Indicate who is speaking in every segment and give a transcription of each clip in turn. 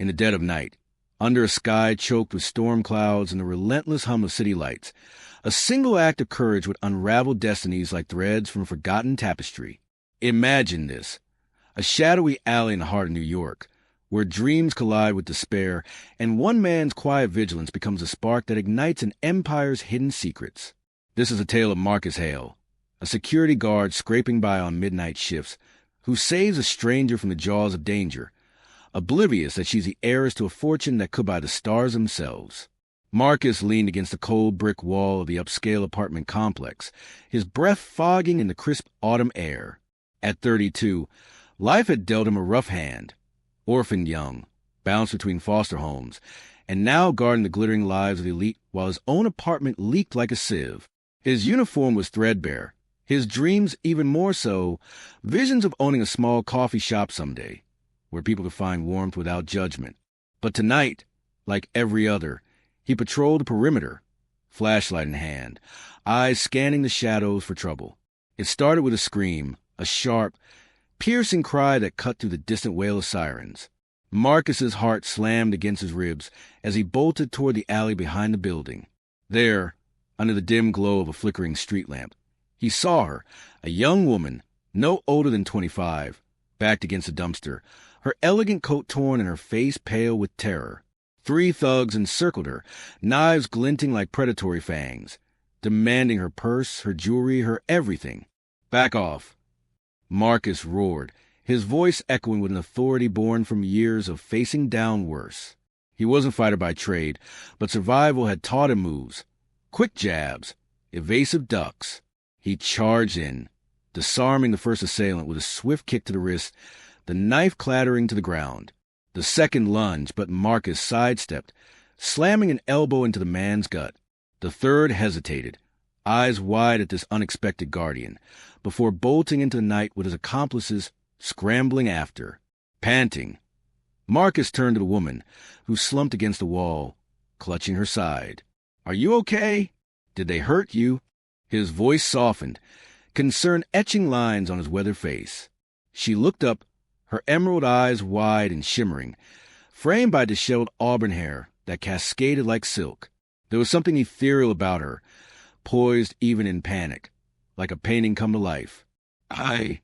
Speaker 1: in the dead of night, under a sky choked with storm clouds and the relentless hum of city lights, a single act of courage would unravel destinies like threads from a forgotten tapestry. Imagine this: a shadowy alley in the heart of New York, where dreams collide with despair, and one man's quiet vigilance becomes a spark that ignites an empire's hidden secrets. This is a tale of Marcus Hale, a security guard scraping by on midnight shifts, who saves a stranger from the jaws of danger, oblivious that she's the heiress to a fortune that could buy the stars themselves. Marcus leaned against the cold brick wall of the upscale apartment complex, his breath fogging in the crisp autumn air. At 32, life had dealt him a rough hand. Orphaned young, bounced between foster homes, and now guarding the glittering lives of the elite while his own apartment leaked like a sieve. His uniform was threadbare, his dreams even more so, visions of owning a small coffee shop someday, where people could find warmth without judgment. But tonight, like every other, he patrolled the perimeter, flashlight in hand, eyes scanning the shadows for trouble. It started with a scream, a sharp, piercing cry that cut through the distant wail of sirens. Marcus's heart slammed against his ribs as he bolted toward the alley behind the building. There, under the dim glow of a flickering street lamp, he saw her, a young woman, no older than 25, backed against a dumpster, her elegant coat torn and her face pale with terror. 3 thugs encircled her, knives glinting like predatory fangs, demanding her purse, her jewelry, her everything. "Back off," Marcus roared, his voice echoing with an authority born from years of facing down worse. He wasn't a fighter by trade, but survival had taught him moves. Quick jabs, evasive ducks. He charged in, disarming the first assailant with a swift kick to the wrist, the knife clattering to the ground. The second lunge, but Marcus sidestepped, slamming an elbow into the man's gut. The third hesitated, eyes wide at this unexpected guardian, before bolting into the night with his accomplices scrambling after. Panting, Marcus turned to the woman, who slumped against the wall, clutching her side. "Are you okay? Did they hurt you?" His voice softened, concern etching lines on his weathered face. She looked up, her emerald eyes wide and shimmering, framed by disheveled auburn hair that cascaded like silk. There was something ethereal about her, poised even in panic, like a painting come to life. I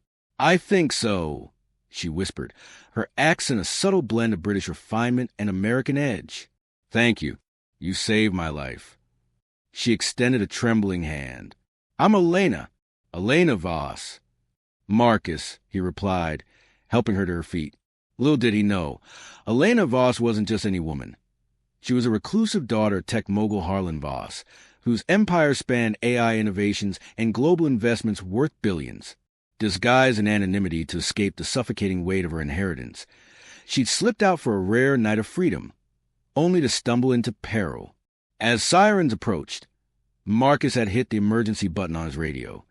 Speaker 1: think so," she whispered, her accent a subtle blend of British refinement and American edge. "Thank you. You saved my life." She extended a trembling hand. "I'm Elena Voss." "Marcus," he replied, helping her to her feet. Little did he know, Elena Voss wasn't just any woman. She was a reclusive daughter of tech mogul Harlan Voss, whose empire spanned AI innovations and global investments worth billions. Disguised in anonymity to escape the suffocating weight of her inheritance, she'd slipped out for a rare night of freedom, only to stumble into peril. As sirens approached, Marcus had hit the emergency button on his radio.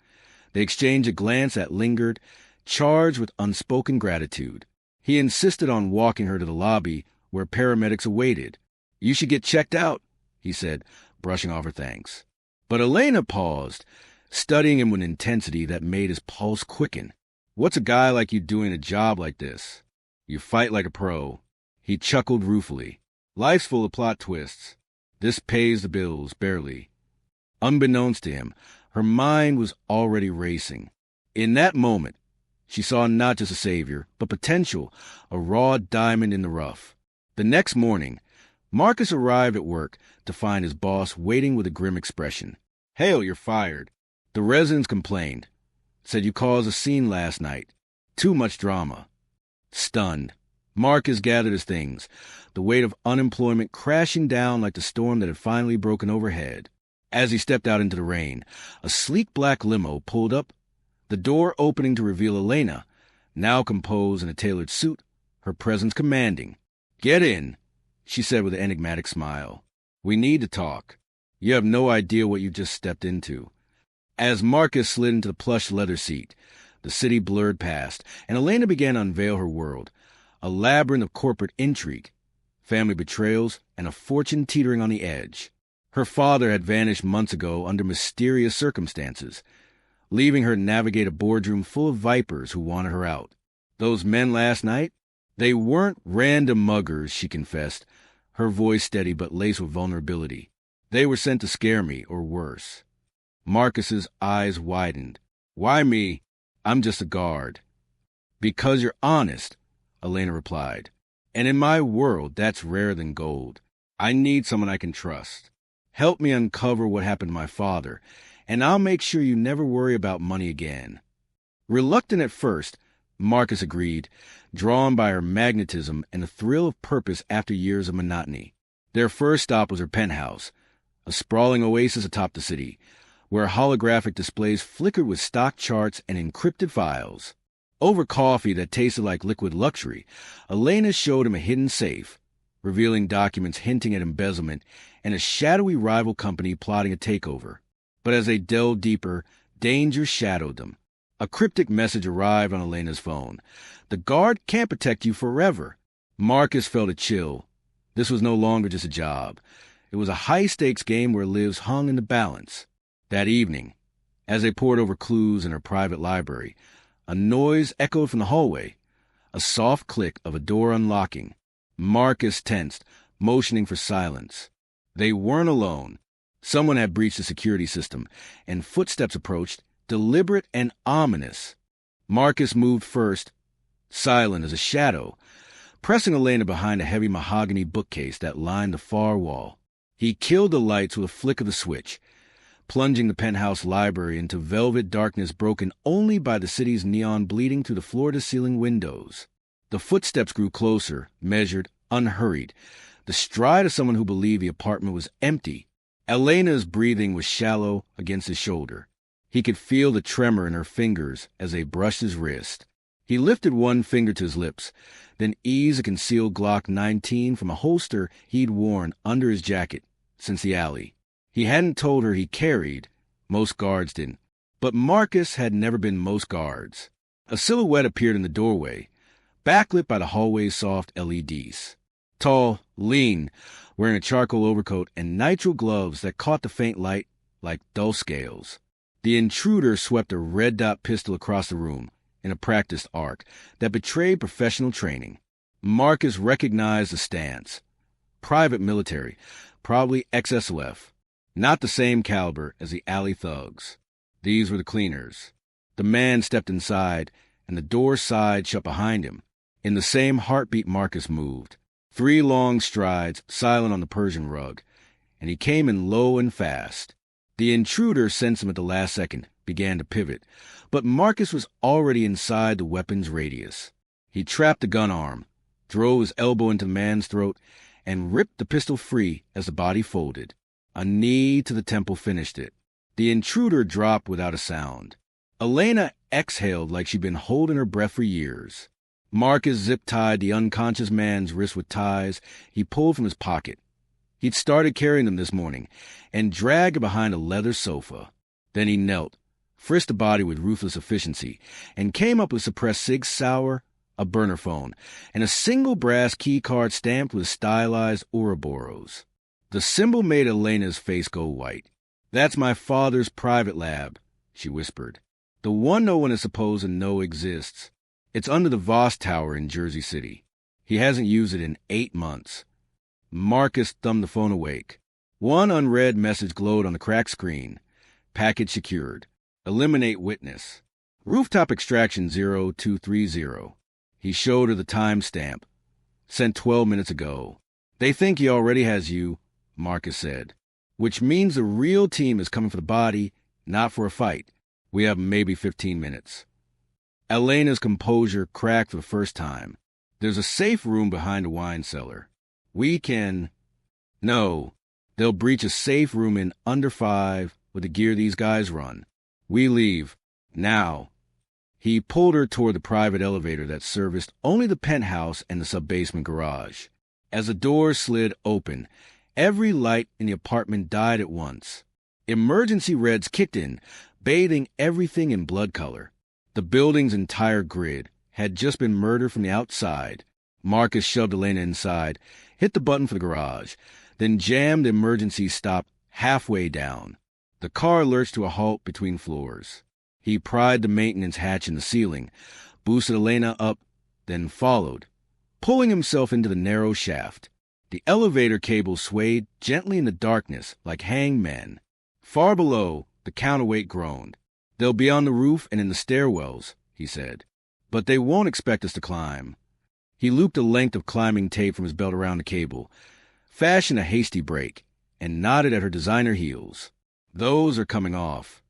Speaker 1: They exchanged a glance that lingered, charged with unspoken gratitude. He insisted on walking her to the lobby where paramedics awaited. "You should get checked out," he said, brushing off her thanks. But Elena paused, studying him with an intensity that made his pulse quicken. "What's a guy like you doing a job like this? You fight like a pro." He chuckled ruefully. "Life's full of plot twists. This pays the bills, barely." Unbeknownst to him, her mind was already racing. In that moment, she saw not just a savior, but potential, a raw diamond in the rough. The next morning, Marcus arrived at work to find his boss waiting with a grim expression. "Hale, you're fired." The residents complained, said you caused a scene last night. Too much drama. Stunned, Marcus gathered his things, the weight of unemployment crashing down like the storm that had finally broken overhead. As he stepped out into the rain, a sleek black limo pulled up, the door opening to reveal Elena, now composed in a tailored suit, her presence commanding. "Get in," she said with an enigmatic smile. "We need to talk. You have no idea what you just stepped into." As Marcus slid into the plush leather seat, the city blurred past, and Elena began to unveil her world, a labyrinth of corporate intrigue, family betrayals, and a fortune teetering on the edge. Her father had vanished months ago under mysterious circumstances, leaving her to navigate a boardroom full of vipers who wanted her out. Those men last night? They weren't random muggers, she confessed, her voice steady but laced with vulnerability. They were sent to scare me, or worse. Marcus's eyes widened. Why me? I'm just a guard. Because you're honest, Elena replied. And in my world, that's rarer than gold. I need someone I can trust. Help me uncover what happened to my father, and I'll make sure you never worry about money again. Reluctant at first, Marcus agreed, drawn by her magnetism and a thrill of purpose after years of monotony. Their first stop was her penthouse, a sprawling oasis atop the city, where holographic displays flickered with stock charts and encrypted files. Over coffee that tasted like liquid luxury, Elena showed him a hidden safe, revealing documents hinting at embezzlement and a shadowy rival company plotting a takeover. But as they delved deeper, danger shadowed them. A cryptic message arrived on Elena's phone. The guard can't protect you forever. Marcus felt a chill. This was no longer just a job. It was a high-stakes game where lives hung in the balance. That evening, as they pored over clues in her private library, a noise echoed from the hallway, a soft click of a door unlocking. Marcus tensed, motioning for silence. They weren't alone. Someone had breached the security system, and footsteps approached, deliberate and ominous. Marcus moved first, silent as a shadow, pressing Elena behind a heavy mahogany bookcase that lined the far wall. He killed the lights with a flick of the switch, plunging the penthouse library into velvet darkness broken only by the city's neon bleeding through the floor-to-ceiling windows. The footsteps grew closer, measured, unhurried, the stride of someone who believed the apartment was empty. Elena's breathing was shallow against his shoulder. He could feel the tremor in her fingers as they brushed his wrist. He lifted one finger to his lips, then eased a concealed Glock 19 from a holster he'd worn under his jacket since the alley. He hadn't told her he carried. Most guards didn't. But Marcus had never been most guards. A silhouette appeared in the doorway, backlit by the hallway's soft LEDs. Tall, lean, wearing a charcoal overcoat and nitrile gloves that caught the faint light like dull scales. The intruder swept a red-dot pistol across the room in a practiced arc that betrayed professional training. Marcus recognized the stance. Private military, probably ex-SLF. Not the same caliber as the alley thugs. These were the cleaners. The man stepped inside, and the door sighed shut behind him. In the same heartbeat, Marcus moved. 3 long strides, silent on the Persian rug, and he came in low and fast. The intruder sensed him at the last second, began to pivot, but Marcus was already inside the weapon's radius. He trapped the gun arm, drove his elbow into the man's throat, and ripped the pistol free as the body folded. A knee to the temple finished it. The intruder dropped without a sound. Elena exhaled like she'd been holding her breath for years. Marcus zip-tied the unconscious man's wrist with ties he pulled from his pocket. He'd started carrying them this morning and dragged it behind a leather sofa. Then he knelt, frisked the body with ruthless efficiency, and came up with suppressed Sig Sauer, a burner phone, and a single brass key card stamped with stylized Ouroboros. The symbol made Elena's face go white. "That's my father's private lab," she whispered. "The one no one is supposed to know exists. It's under the Voss Tower in Jersey City. He hasn't used it in 8 months. Marcus thumbed the phone awake. One unread message glowed on the cracked screen. Package secured. Eliminate witness. Rooftop extraction 0230. He showed her the timestamp. Sent 12 minutes ago. They think he already has you, Marcus said. Which means the real team is coming for the body, not for a fight. We have maybe 15 minutes. Elena's composure cracked for the first time. There's a safe room behind the wine cellar. We can... No, they'll breach a safe room in under 5 with the gear these guys run. We leave. Now. He pulled her toward the private elevator that serviced only the penthouse and the sub-basement garage. As the doors slid open, every light in the apartment died at once. Emergency reds kicked in, bathing everything in blood color. The building's entire grid had just been murdered from the outside. Marcus shoved Elena inside, hit the button for the garage, then jammed the emergency stop halfway down. The car lurched to a halt between floors. He pried the maintenance hatch in the ceiling, boosted Elena up, then followed. pulling himself into the narrow shaft. The elevator cable swayed gently in the darkness like hanged men. Far below, the counterweight groaned. "They'll be on the roof and in the stairwells," he said. "But they won't expect us to climb." He looped a length of climbing tape from his belt around the cable, fashioned a hasty break, and nodded at her designer heels. "Those are coming off."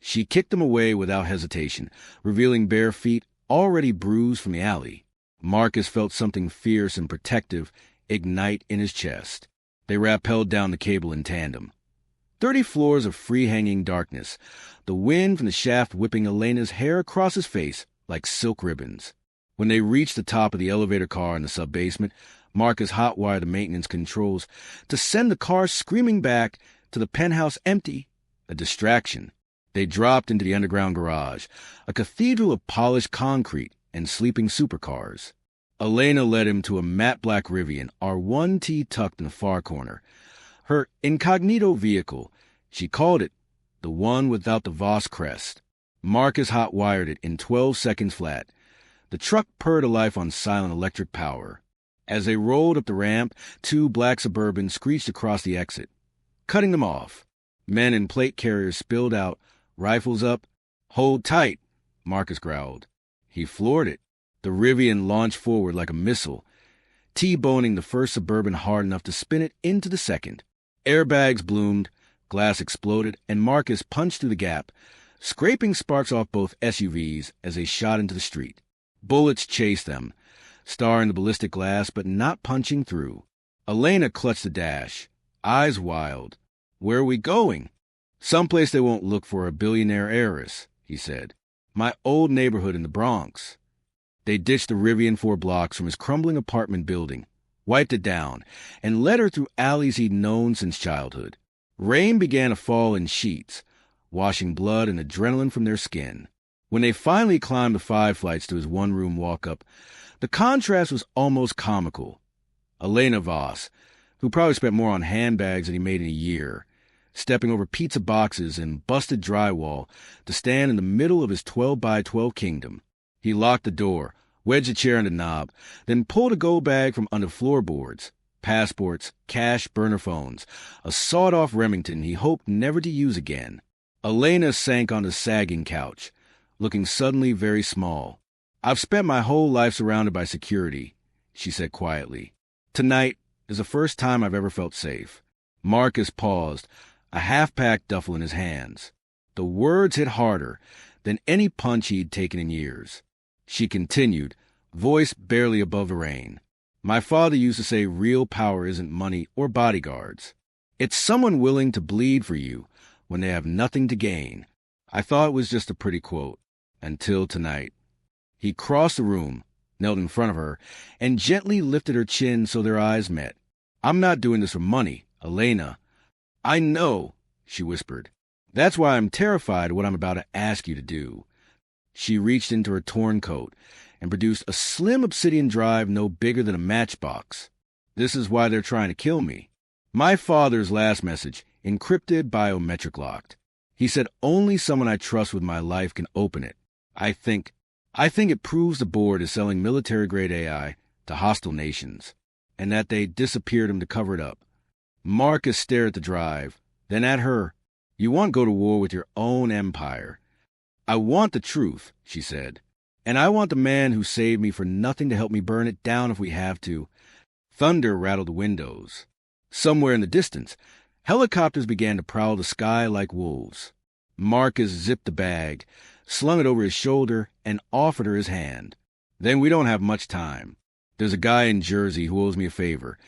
Speaker 1: She kicked them away without hesitation, revealing bare feet already bruised from the alley. Marcus felt something fierce and protective ignite in his chest. They rappelled down the cable in tandem. 30 floors of free-hanging darkness, the wind from the shaft whipping Elena's hair across his face like silk ribbons. When they reached the top of the elevator car in the sub-basement, Marcus hotwired the maintenance controls to send the car screaming back to the penthouse empty, a distraction. They dropped into the underground garage, a cathedral of polished concrete and sleeping supercars. Elena led him to a matte black Rivian, R1T tucked in the far corner. Her incognito vehicle, she called it, the one without the Voss crest. Marcus hot-wired it in 12 seconds flat. The truck purred to life on silent electric power. As they rolled up the ramp, 2 black Suburbans screeched across the exit, cutting them off. Men in plate carriers spilled out, rifles up. "Hold tight," Marcus growled. He floored it. The Rivian launched forward like a missile, T-boning the first Suburban hard enough to spin it into the second. Airbags bloomed, glass exploded, and Marcus punched through the gap, scraping sparks off both SUVs as they shot into the street. Bullets chased them, starring the ballistic glass but not punching through. Elena clutched the dash, eyes wild. "Where are we going?" "Someplace they won't look for a billionaire heiress," he said. "My old neighborhood in the Bronx." They ditched the Rivian 4 blocks from his crumbling apartment building, wiped it down, and led her through alleys he'd known since childhood. Rain began to fall in sheets, washing blood and adrenaline from their skin. When they finally climbed the 5 flights to his one-room walk-up, the contrast was almost comical. Elena Voss, who probably spent more on handbags than he made in a year, stepping over pizza boxes and busted drywall to stand in the middle of his 12-by-12 kingdom. He locked the door, wedged a chair in the knob, then pulled a gold bag from under floorboards, passports, cash, burner phones, a sawed-off Remington he hoped never to use again. Elena sank on the sagging couch, looking suddenly very small. "I've spent my whole life surrounded by security," she said quietly. "Tonight is the first time I've ever felt safe." Marcus paused, a half-packed duffel in his hands. The words hit harder than any punch he'd taken in years. She continued, voice barely above the rain. "My father used to say real power isn't money or bodyguards. It's someone willing to bleed for you when they have nothing to gain. I thought it was just a pretty quote, until tonight." He crossed the room, knelt in front of her, and gently lifted her chin so their eyes met. "I'm not doing this for money, Elena." "I know," she whispered. "That's why I'm terrified of what I'm about to ask you to do." She reached into her torn coat and produced a slim obsidian drive no bigger than a matchbox. "This is why they're trying to kill me. My father's last message, encrypted, biometric locked. He said only someone I trust with my life can open it. I think it proves the board is selling military-grade AI to hostile nations, and that they disappeared him to cover it up." Marcus stared at the drive, then at her. "You want to go to war with your own empire." "I want the truth," she said. "And I want the man who saved me for nothing to help me burn it down if we have to." Thunder rattled the windows. Somewhere in the distance, helicopters began to prowl the sky like wolves. Marcus zipped the bag, slung it over his shoulder, and offered her his hand. "Then we don't have much time. There's a guy in Jersey who owes me a favor.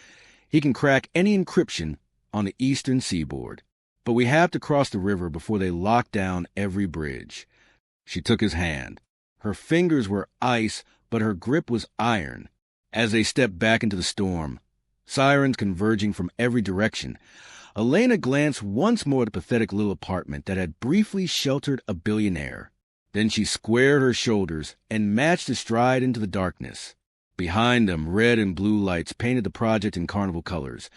Speaker 1: He can crack any encryption on the eastern seaboard. But we have to cross the river before they lock down every bridge." She took his hand. Her fingers were ice, but her grip was iron. As they stepped back into the storm, sirens converging from every direction, Elena glanced once more at the pathetic little apartment that had briefly sheltered a billionaire. Then she squared her shoulders and matched his stride into the darkness. Behind them, red and blue lights painted the project in carnival colors,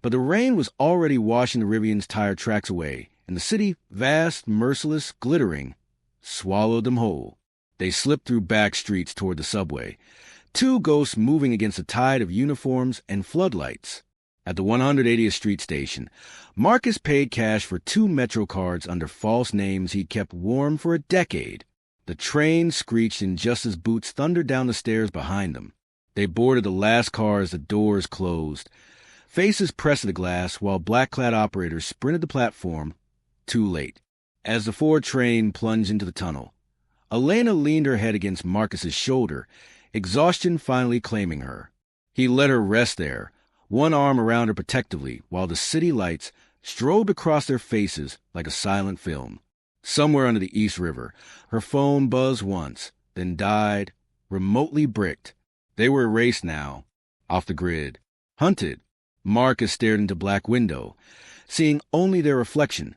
Speaker 1: but the rain was already washing the Rivian's tire tracks away, and the city, vast, merciless, glittering, swallowed them whole. They slipped through back streets toward the subway, Two ghosts moving against a tide of uniforms and floodlights. At the 180th Street station, Marcus paid cash for 2 Metro cards under false names he'd kept warm for a decade. The train screeched and just as boots thundered down the stairs behind them. They boarded the last car as the doors closed. Faces pressed to the glass while black-clad operators sprinted the platform, too late. As the Ford train plunged into the tunnel, Elena leaned her head against Marcus's shoulder, exhaustion finally claiming her. He let her rest there, one arm around her protectively, while the city lights strobed across their faces like a silent film. Somewhere under the East River, her phone buzzed once, then died, remotely bricked. They were erased now, off the grid. Hunted, Marcus stared into black window, seeing only their reflection,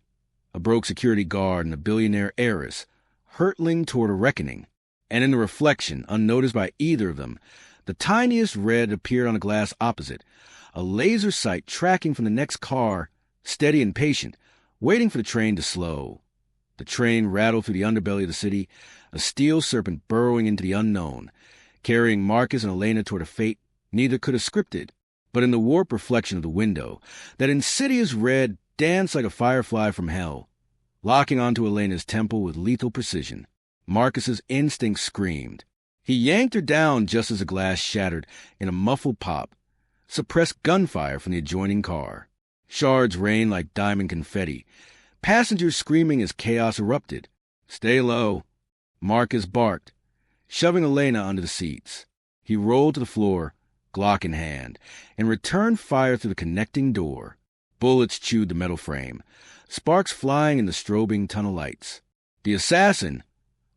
Speaker 1: a broke security guard and a billionaire heiress, hurtling toward a reckoning. And in the reflection, unnoticed by either of them, the tiniest red appeared on the glass opposite, a laser sight tracking from the next car, steady and patient, waiting for the train to slow. The train rattled through the underbelly of the city, a steel serpent burrowing into the unknown, carrying Marcus and Elena toward a fate neither could have scripted. But in the warped reflection of the window, that insidious red danced like a firefly from hell, locking onto Elena's temple with lethal precision. Marcus's instinct screamed. He yanked her down just as the glass shattered in a muffled pop, suppressed gunfire from the adjoining car. Shards rained like diamond confetti, passengers screaming as chaos erupted. "Stay low," Marcus barked, shoving Elena under the seats. He rolled to the floor, Glock in hand, and returned fire through the connecting door. Bullets chewed the metal frame, sparks flying in the strobing tunnel lights. The assassin,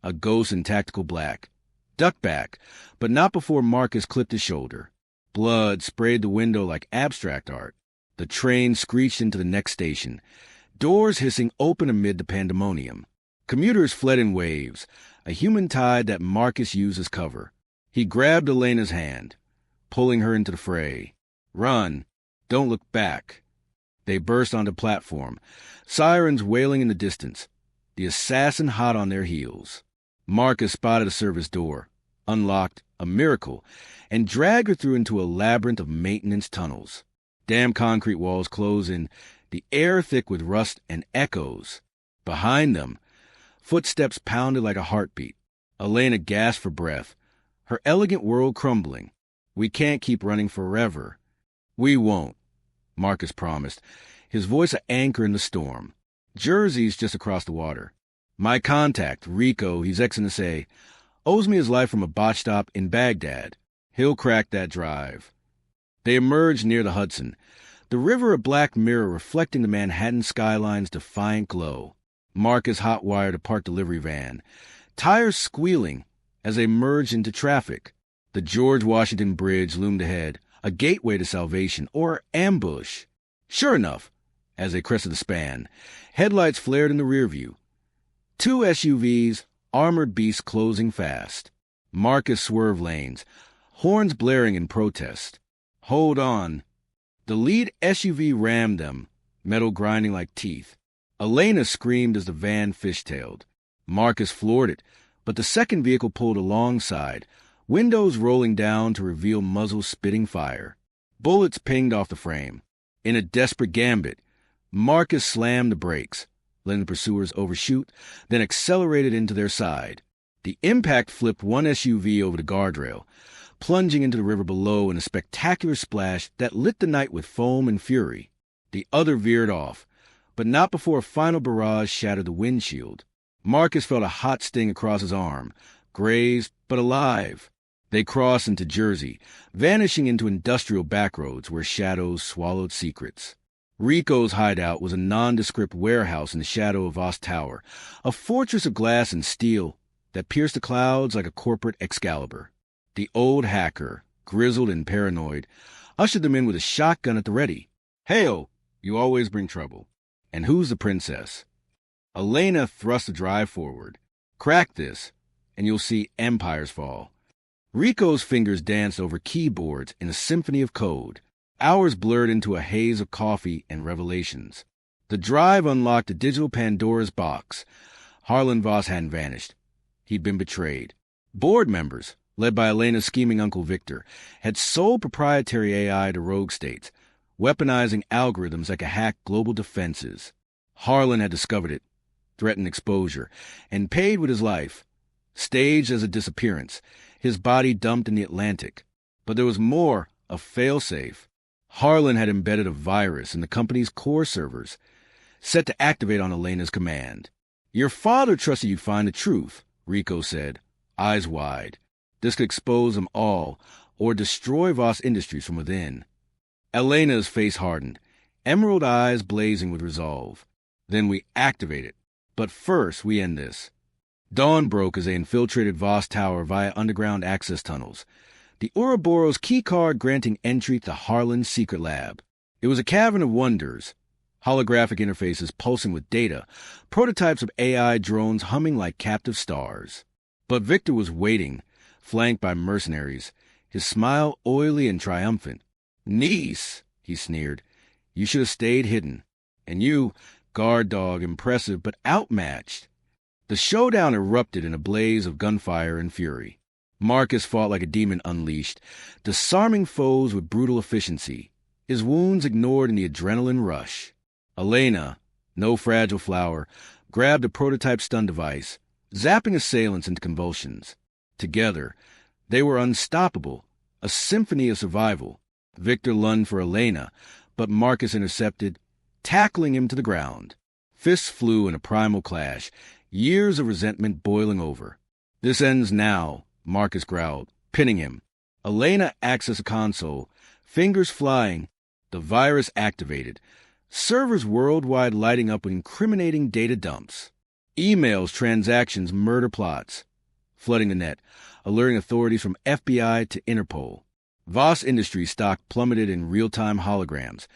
Speaker 1: a ghost in tactical black, ducked back, but not before Marcus clipped his shoulder. Blood sprayed the window like abstract art. The train screeched into the next station, doors hissing open amid the pandemonium. Commuters fled in waves, a human tide that Marcus used as cover. He grabbed Elena's hand, pulling her into the fray. "Run. Don't look back." They burst onto the platform, sirens wailing in the distance, the assassin hot on their heels. Marcus spotted a service door, unlocked, a miracle, and dragged her through into a labyrinth of maintenance tunnels. Damp concrete walls closed in, the air thick with rust and echoes. Behind them, footsteps pounded like a heartbeat. Elena gasped for breath, her elegant world crumbling. "We can't keep running forever." "We won't," Marcus promised, his voice an anchor in the storm. "Jersey's just across the water. My contact, Rico, he's ex-NSA, owes me his life from a botched op in Baghdad. He'll crack that drive." They emerged near the Hudson, the river a black mirror reflecting the Manhattan skyline's defiant glow. Marcus hot-wired a parked delivery van, tires squealing as they merged into traffic. The George Washington Bridge loomed ahead, a gateway to salvation or ambush. Sure enough, as they crested the span, headlights flared in the rear view. 2 SUVs, armored beasts closing fast. Marcus swerved lanes, horns blaring in protest. "Hold on." The lead SUV rammed them, metal grinding like teeth. Elena screamed as the van fishtailed. Marcus floored it, but the second vehicle pulled alongside, windows rolling down to reveal muzzles spitting fire. Bullets pinged off the frame. In a desperate gambit, Marcus slammed the brakes, letting the pursuers overshoot, then accelerated into their side. The impact flipped one SUV over the guardrail, plunging into the river below in a spectacular splash that lit the night with foam and fury. The other veered off, but not before a final barrage shattered the windshield. Marcus felt a hot sting across his arm, grazed but alive. They crossed into Jersey, vanishing into industrial backroads where shadows swallowed secrets. Rico's hideout was a nondescript warehouse in the shadow of Voss Tower, a fortress of glass and steel that pierced the clouds like a corporate Excalibur. The old hacker, grizzled and paranoid, ushered them in with a shotgun at the ready. "Hail, you always bring trouble. And who's the princess?" Elena thrust the drive forward. "Crack this, and you'll see empires fall." Rico's fingers danced over keyboards in a symphony of code. Hours blurred into a haze of coffee and revelations. The drive unlocked a digital Pandora's box. Harlan Voss hadn't vanished. He'd been betrayed. Board members, led by Elena's scheming Uncle Victor, had sold proprietary AI to rogue states, weaponizing algorithms that could hack global defenses. Harlan had discovered it, threatened exposure, and paid with his life. Staged as a disappearance, his body dumped in the Atlantic. But there was more, a failsafe. Harlan had embedded a virus in the company's core servers, set to activate on Elena's command. "Your father trusted you find the truth," Rico said, eyes wide. This could expose them all, or destroy Voss Industries from within. Elena's face hardened, emerald eyes blazing with resolve. "Then we activate it. But first, we end this." Dawn broke as they infiltrated Voss Tower via underground access tunnels, the Ouroboros keycard granting entry to Harlan's secret lab. It was a cavern of wonders, holographic interfaces pulsing with data, prototypes of AI drones humming like captive stars. But Victor was waiting, flanked by mercenaries, his smile oily and triumphant. "Niece," he sneered, "you should have stayed hidden. And you, guard dog, impressive but outmatched." The showdown erupted in a blaze of gunfire and fury. Marcus fought like a demon unleashed, disarming foes with brutal efficiency, his wounds ignored in the adrenaline rush. Elena, no fragile flower, grabbed a prototype stun device, zapping assailants into convulsions. Together, they were unstoppable, a symphony of survival. Victor lunged for Elena, but Marcus intercepted, tackling him to the ground. Fists flew in a primal clash, years of resentment boiling over. "This ends now," Marcus growled, pinning him. Elena accessed a console, fingers flying, the virus activated, servers worldwide lighting up with incriminating data dumps. Emails, transactions, murder plots, flooding the net, alerting authorities from FBI to Interpol. Voss Industries stock plummeted in real-time holograms,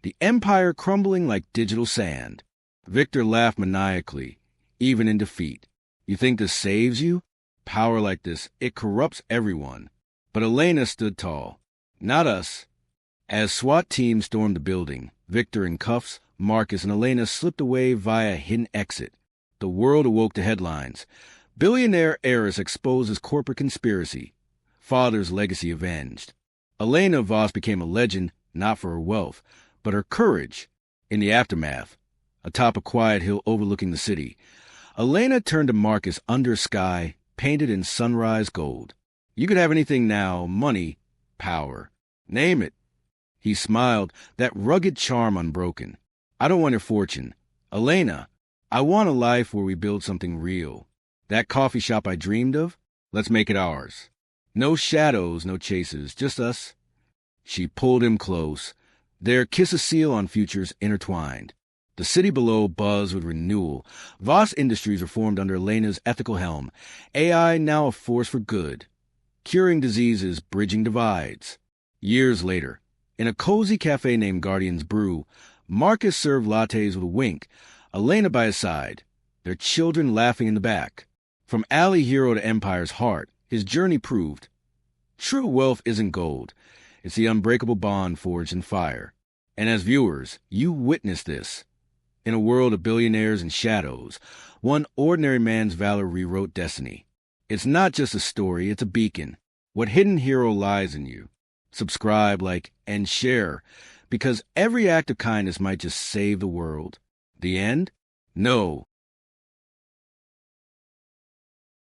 Speaker 1: the empire crumbling like digital sand. Victor laughed maniacally, even in defeat. "You think this saves you? Power like this, it corrupts everyone." But Elena stood tall. "Not us." As SWAT teams stormed the building, Victor in cuffs, Marcus and Elena slipped away via a hidden exit. The world awoke to headlines. Billionaire Heiress exposes corporate conspiracy. Father's legacy avenged. Elena Voss became a legend, not for her wealth, but her courage. In the aftermath, atop a quiet hill overlooking the city, Elena turned to Marcus under a sky painted in sunrise gold. "You could have anything now, money, power. Name it." He smiled, that rugged charm unbroken. "I don't want your fortune. Elena, I want a life where we build something real. That coffee shop I dreamed of, let's make it ours. No shadows, no chases, just us." She pulled him close, their kiss-a-seal on futures intertwined. The city below buzzed with renewal. Voss Industries reformed under Elena's ethical helm. AI now a force for good, curing diseases, bridging divides. Years later, in a cozy cafe named Guardian's Brew, Marcus served lattes with a wink, Elena by his side, their children laughing in the back. From alley hero to empire's heart, his journey proved, true wealth isn't gold. It's the unbreakable bond forged in fire. And as viewers, you witness this. In a world of billionaires and shadows, one ordinary man's valor rewrote destiny. It's not just a story, it's a beacon. What hidden hero lies in you? Subscribe, like, and share, because every act of kindness might just save the world. The end? No,